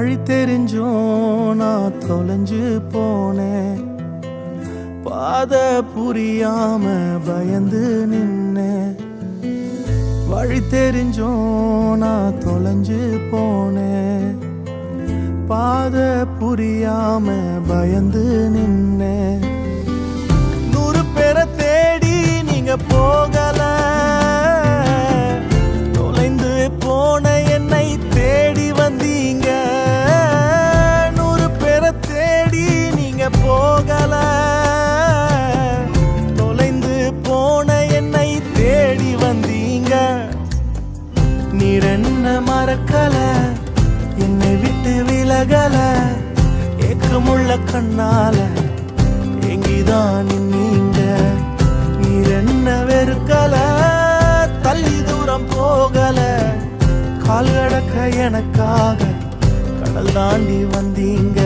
வழி தெரிஞ்சோம் நான் தொலைஞ்சு போனேன், பாத புரியாம பயந்து நின்னேன். வழி தெரிஞ்சோம் நான் தொலைஞ்சு போனேன், பாத புரியாம பயந்து நின்னேன். 100 பேரை தேடி நீங்க போகல, தொலைந்து போன என்னை தேடி வந்தீங்க. 100 பேரை தேடி நீங்க போகல, தொலைந்து போன என்னை தேடி வந்தீங்க. நீர் என்ன மறக்கல, என்னை விட்டு விலகல, ஏக்கமுள்ள கண்ணால எங்கிதான் நீங்க. நீர் என்ன வெறுக்கல, தள்ளி தூரம் போகல, கால் கடக்க எனக்காக கடல் தாண்டி வந்தீங்க.